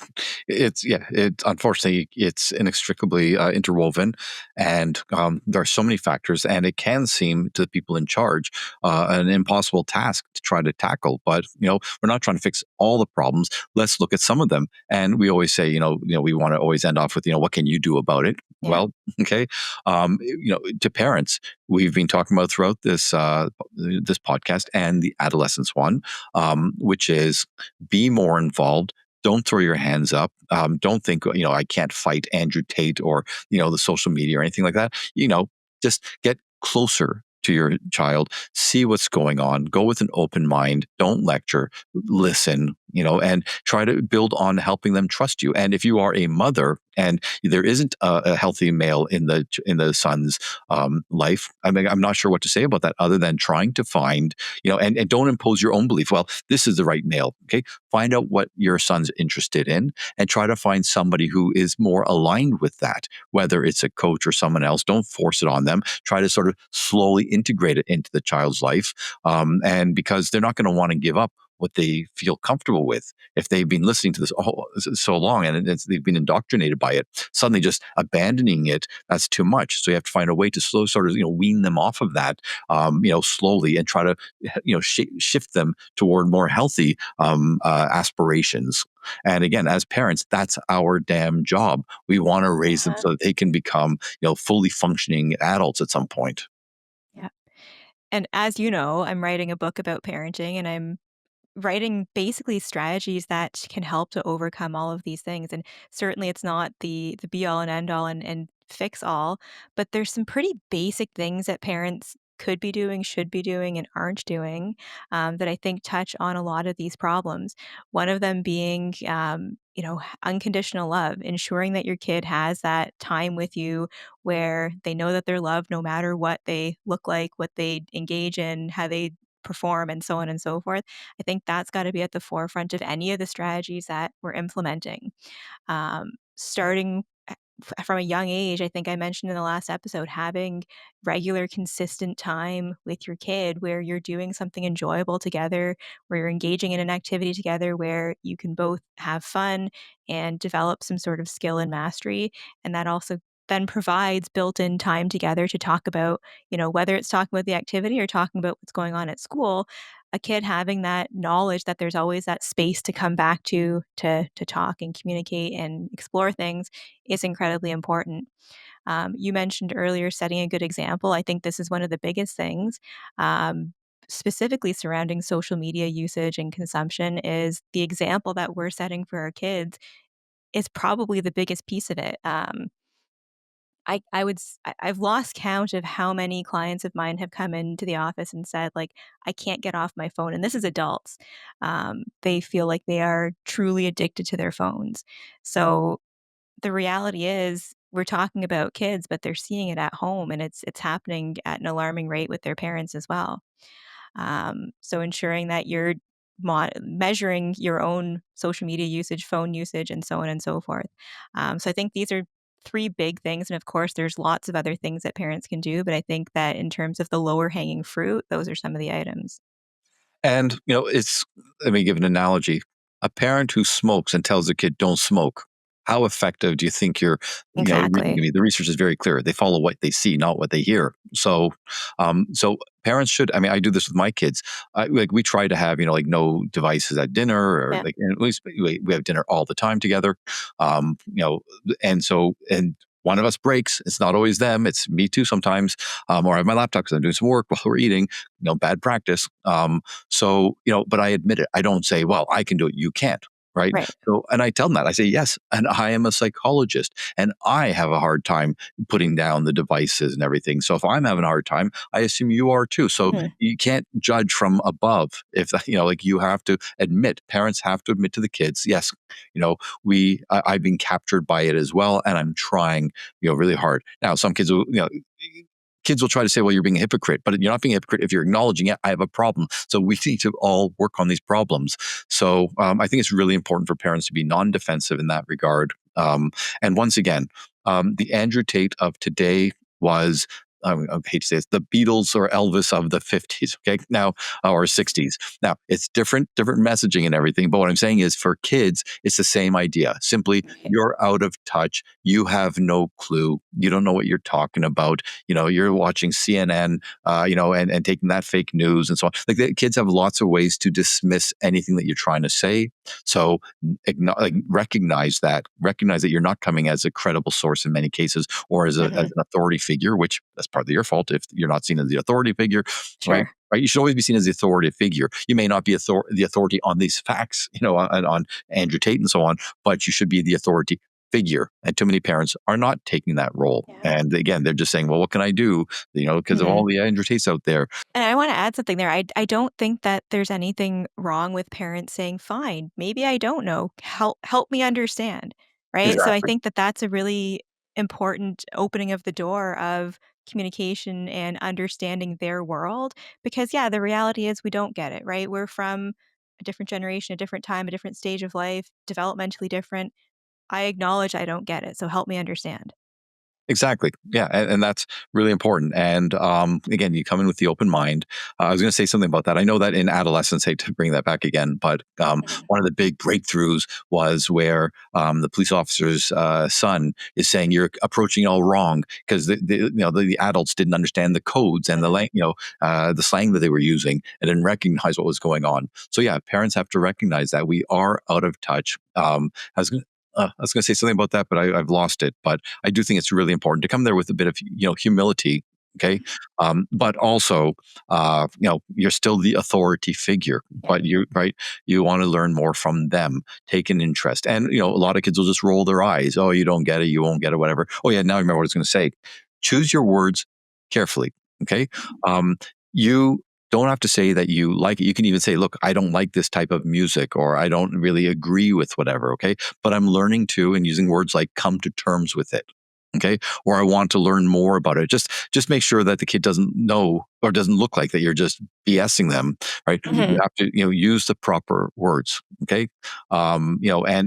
it unfortunately it's inextricably interwoven, and there are so many factors, and it can seem to the people in charge an impossible task to try to tackle. But we're not trying to fix all the problems. Let's look at some of them, and we always say, we want to always end off with, what can you do about it? Yeah. Well, okay, to parents, we've been talking about throughout this podcast and the adolescence one, which is be more involved. Don't throw your hands up. Don't think, I can't fight Andrew Tate or, the social media or anything like that. Just get closer to your child, see what's going on, go with an open mind, don't lecture, listen, and try to build on helping them trust you. And if you are a mother and there isn't a healthy male in the son's life, I mean, I'm not sure what to say about that other than trying to find, and don't impose your own belief. Well, this is the right male. Okay. Find out what your son's interested in and try to find somebody who is more aligned with that, whether it's a coach or someone else. Don't force it on them. Try to sort of slowly integrate it into the child's life. And because they're not going to want to give up what they feel comfortable with. If they've been listening to this so long and they've been indoctrinated by it, suddenly just abandoning it, that's too much. So you have to find a way to sort of, wean them off of that, slowly and try to, shift them toward more healthy aspirations. And again, as parents, that's our damn job. We want to raise them Uh-huh. so that they can become, fully functioning adults at some point. Yeah. And as you know, I'm writing a book about parenting and I'm writing basically strategies that can help to overcome all of these things. And certainly it's not the be all and end all and fix all, but there's some pretty basic things that parents could be doing, should be doing, and aren't doing that I think touch on a lot of these problems. One of them being, unconditional love, ensuring that your kid has that time with you where they know that they're loved no matter what they look like, what they engage in, how they perform, and so on and so forth. I think that's got to be at the forefront of any of the strategies that we're implementing. Starting from a young age, I think I mentioned in the last episode, having regular, consistent time with your kid where you're doing something enjoyable together, where you're engaging in an activity together, where you can both have fun and develop some sort of skill and mastery. And that also then provides built in time together to talk about, whether it's talking about the activity or talking about what's going on at school, a kid having that knowledge that there's always that space to come back to talk and communicate and explore things is incredibly important. You mentioned earlier setting a good example. I think this is one of the biggest things. Specifically surrounding social media usage and consumption is the example that we're setting for our kids is probably the biggest piece of it. I've lost count of how many clients of mine have come into the office and said, like, "I can't get off my phone," and this is adults. They feel like they are truly addicted to their phones. So, the reality is we're talking about kids, but they're seeing it at home, and it's happening at an alarming rate with their parents as well. So ensuring that you're measuring your own social media usage, phone usage, and so on and so forth. So I think these are three big things. And of course, there's lots of other things that parents can do. But I think that in terms of the lower hanging fruit, those are some of the items. And, let me give an analogy. A parent who smokes and tells a kid, don't smoke. How effective do you think Exactly. the research is very clear. They follow what they see, not what they hear. So parents should, I mean, I do this with my kids. Like we try to have, like no devices at dinner or Yeah. like, and at least we have dinner all the time together. Um, you know, and one of us breaks. It's not always them. It's me too sometimes. Or I have my laptop because I'm doing some work while we're eating, bad practice. So, but I admit it. I don't say, well, I can do it. You can't. right? Right. So, and I tell them that. I say, yes, and I am a psychologist, and I have a hard time putting down the devices and everything. So if I'm having a hard time, I assume you are too. So Mhm. you can't judge from above. If like you have to admit, parents have to admit to the kids, yes, I've been captured by it as well, and I'm trying, really hard. Now, some kids will, kids will try to say, well, you're being a hypocrite, but you're not being a hypocrite if you're acknowledging it. I have a problem. So we need to all work on these problems. So I think it's really important for parents to be non-defensive in that regard. And once again, the Andrew Tate of today was, I hate to say it, the Beatles or Elvis of the 50s, okay? Now, or 60s. Now, it's different messaging and everything. But what I'm saying is for kids, it's the same idea. Simply, Right. you're out of touch. You have no clue. You don't know what you're talking about. You're watching CNN, and taking that fake news and so on. Like the kids have lots of ways to dismiss anything that you're trying to say. So recognize that you're not coming as a credible source in many cases, or as Mhm. an authority figure, which that's partly your fault if you're not seen as the authority figure, right? Sure. Right. You should always be seen as the authoritative figure. You may not be the authority on these facts, on Andrew Tate and so on, but you should be the authority figure. And too many parents are not taking that role. Yeah. And again, they're just saying, well, what can I do? Because of all Mhm. the Andrew Tates out there. And I wanna add something there. I don't think that there's anything wrong with parents saying, "Fine, maybe I don't know. Help me understand." Right? So I Exactly. think that that's a really important opening of the door of communication and understanding their world because, yeah, the reality is we don't get it, right? We're from a different generation, a different time, a different stage of life, developmentally different. I acknowledge I don't get it, so help me understand. Exactly. Yeah, and that's really important. And again, you come in with the open mind. I was going to say something about that. I know that in adolescence, hate to bring that back again, but Mhm. one of the big breakthroughs was where the police officer's son is saying you're approaching it all wrong because the adults didn't understand the codes and Mhm. the slang that they were using and didn't recognize what was going on. So yeah, parents have to recognize that we are out of touch. I was going to say something about that, but I've lost it. But I do think it's really important to come there with a bit of humility. Okay, but also you're still the authority figure, Yeah. but you want to learn more from them, take an interest, and a lot of kids will just roll their eyes. Oh, you don't get it, you won't get it, whatever. Oh yeah, now I remember what I was going to say. Choose your words carefully. Okay, you don't have to say that you like it. You can even say, look, I don't like this type of music, or I don't really agree with whatever. Okay. But I'm learning to, and using words like come to terms with it. Okay. Or I want to learn more about it. Just make sure that the kid doesn't know or doesn't look like that you're just BSing them. Right. You Mhm. have to, use the proper words. Okay. And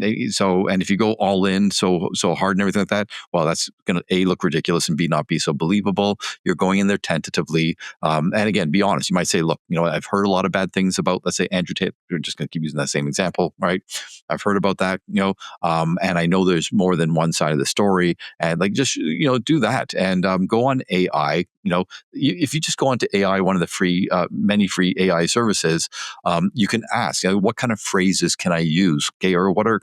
if you go all in so hard and everything like that, well, that's gonna A, look ridiculous, and B, not be so believable. You're going in there tentatively. And again, be honest. You might say, look, I've heard a lot of bad things about, let's say, Andrew Tate. We're just going to keep using that same example, right? I've heard about that, and I know there's more than one side of the story. And like, just, do that and go on AI. If you just go onto AI, one of the many free AI services, you can ask, what kind of phrases can I use? Okay. Or what are,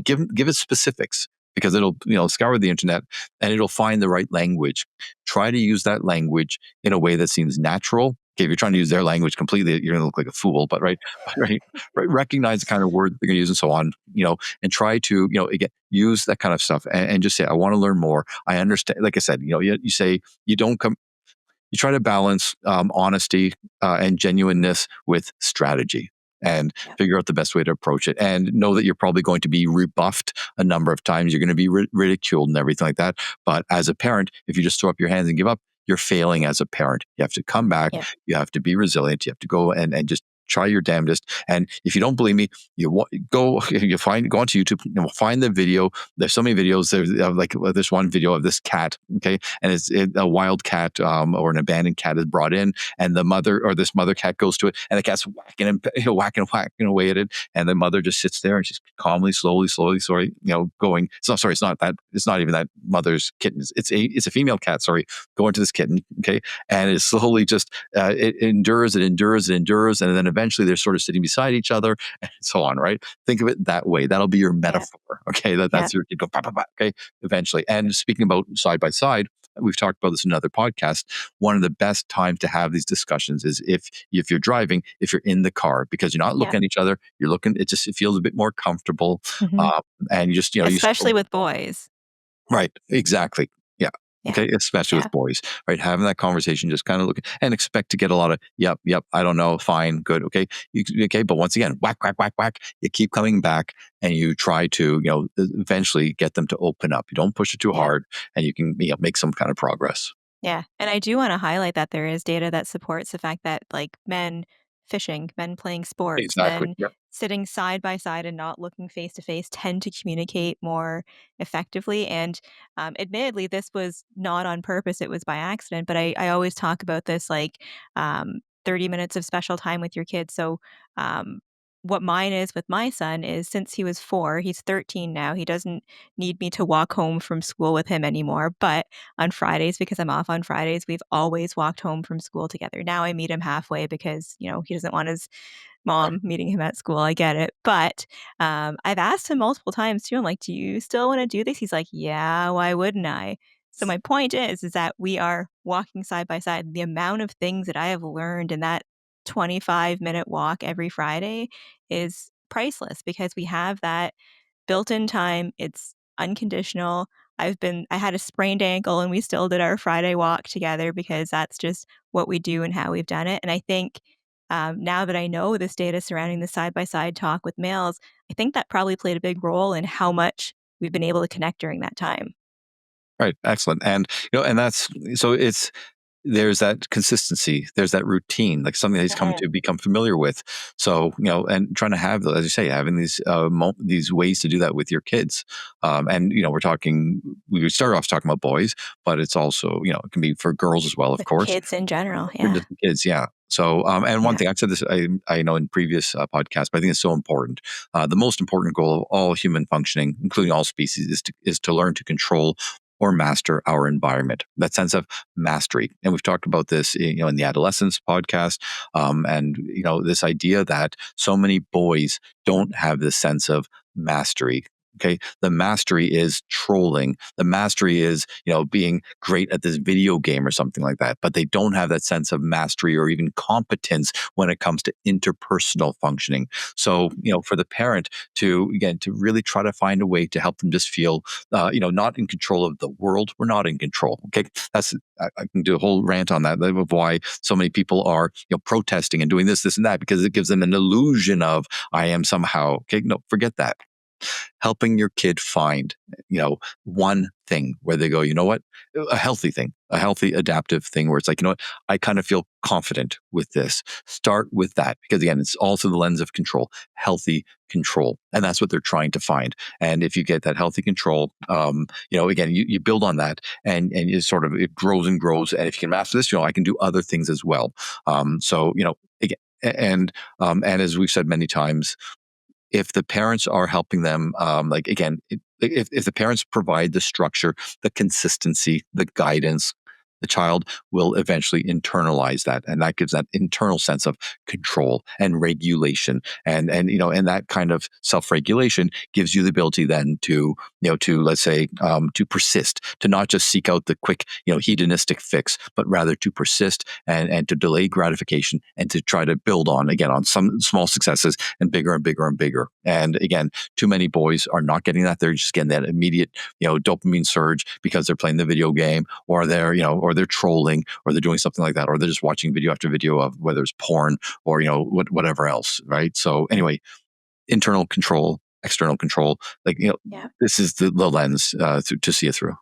give it specifics because it'll, scour the internet and it'll find the right language. Try to use that language in a way that seems natural. Okay, if you're trying to use their language completely, you're going to look like a fool. But right, right, right, recognize the kind of word they're going to use and so on. And try to, again, use that kind of stuff and just say, I want to learn more. I understand. Like I said, you say you don't come. You try to balance honesty and genuineness with strategy and Yeah. figure out the best way to approach it and know that you're probably going to be rebuffed a number of times. You're going to be ridiculed and everything like that. But as a parent, if you just throw up your hands and give up, you're failing as a parent. You have to come back. Yeah. You have to be resilient. You have to go and just try your damnedest. And if you don't believe me, go onto YouTube, find the video. There's so many videos. There's like this one video of this cat, okay, and a wild cat or an abandoned cat is brought in, and the mother or this mother cat goes to it, and the cat's whacking and whacking away at it, and the mother just sits there and she's calmly, slowly, going. So sorry, it's not that. It's not even that mother's kitten. It's a female cat. Sorry, going to this kitten, okay, and it slowly just it endures, and then eventually they're sort of sitting beside each other, and so on. Right? Think of it that way. That'll be your Yeah. metaphor. Okay, Yeah. that's your kid go pa pa pa. Okay, eventually. And speaking about side by side, we've talked about this in another podcast. One of the best times to have these discussions is if you're driving, if you're in the car, because you're not Yeah. looking at each other, you're looking. It feels a bit more comfortable, Mhm. and you just you sort Especially of, with boys. right, exactly. Yeah. Yeah. Okay. Especially Yeah. with boys, right? Having that conversation, just kind of look and expect to get a lot of, yep, yep, I don't know, fine, good, okay. Okay. But once again, whack, whack, whack, whack, you keep coming back and you try to, eventually get them to open up. You don't push it too Yeah. hard and you can, make some kind of progress. Yeah, and I do wanna highlight that there is data that supports the fact that, like, men fishing, men playing sports, Exactly. men Yep. sitting side by side and not looking face to face tend to communicate more effectively, and, admittedly, this was not on purpose, it was by accident, but I always talk about this, like, 30 minutes of special time with your kids, so, um, what mine is with my son is since he was 4, he's 13 now, he doesn't need me to walk home from school with him anymore, but on Fridays because I'm off on Fridays. We've always walked home from school together. Now I meet him halfway because, he doesn't want his mom meeting him at school. I get it. But I've asked him multiple times too. I'm like, do you still want to do this? He's like, yeah, why wouldn't I? So my point is that we are walking side by side. The amount of things that I have learned in that 25-minute walk every Friday is priceless because we have that built-in time, it's unconditional. I had a sprained ankle and we still did our Friday walk together because that's just what we do and how we've done it, and I think, now that I know this data surrounding the side-by-side talk with males, I think that probably played a big role in how much we've been able to connect during that time. Right. Excellent. And, and that's, so there's that consistency, there's that routine, like something that he's come Mhm. to become familiar with. So, and trying to have, as you say, having these ways to do that with your kids. And, we started off talking about boys, but it's also, it can be for girls as well, of With course, kids in general, for yeah. just the kids. Yeah. So, and one Yeah. thing I've said this, I know in previous podcasts, but I think it's so important. The most important goal of all human functioning, including all species, is to learn to control or master our environment. That sense of mastery, and we've talked about this, in the Adolescence podcast, and this idea that so many boys don't have this sense of mastery. Okay, the mastery is trolling. The mastery is, being great at this video game or something like that. But they don't have that sense of mastery or even competence when it comes to interpersonal functioning. So, Mhm. for the parent to really try to find a way to help them just feel, not in control of the world. We're not in control. Okay, I can do a whole rant on that of why so many people are, protesting and doing this, and that, because it gives them an illusion of I am somehow okay. No, forget that. Helping your kid find, one thing where they go, you know what, a healthy thing, a healthy adaptive thing where it's like, you know what, I kind of feel confident with this. Start with that because again, it's all through the lens of control, healthy control, and that's what they're trying to find. And if you get that healthy control, again, you build on that, and it grows and grows. And if you can master this, I can do other things as well. So again, and as we've said many times, if the parents are helping them, like again, if the parents provide the structure, the consistency, the guidance, the child will eventually internalize that, and that gives that internal sense of control and regulation, and that kind of self-regulation gives you the ability then to let's say, to persist, to not just seek out the quick, hedonistic fix, but rather to persist and to delay gratification and to try to build on some small successes and bigger and bigger and bigger. And again, too many boys are not getting that. They're just getting that immediate, dopamine surge because they're playing the video game, or they're trolling, or they're doing something like that, or they're just watching video after video of whether it's porn or, whatever else. Right. So anyway, internal control, external control, like, Yeah. this is the lens to see it through.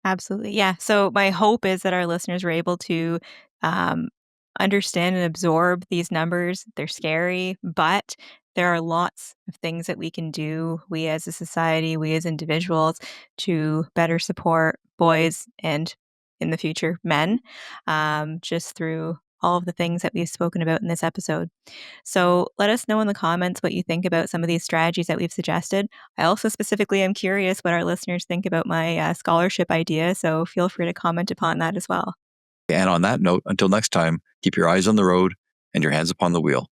Absolutely. Yeah. So my hope is that our listeners were able to um, understand and absorb these numbers. They're scary, but there are lots of things that we can do, we as a society, we as individuals, to better support boys and in the future men, just through all of the things that we've spoken about in this episode. So let us know in the comments what you think about some of these strategies that we've suggested. I also specifically am curious what our listeners think about my scholarship idea, so feel free to comment upon that as well. And on that note, until next time, keep your eyes on the road and your hands upon the wheel.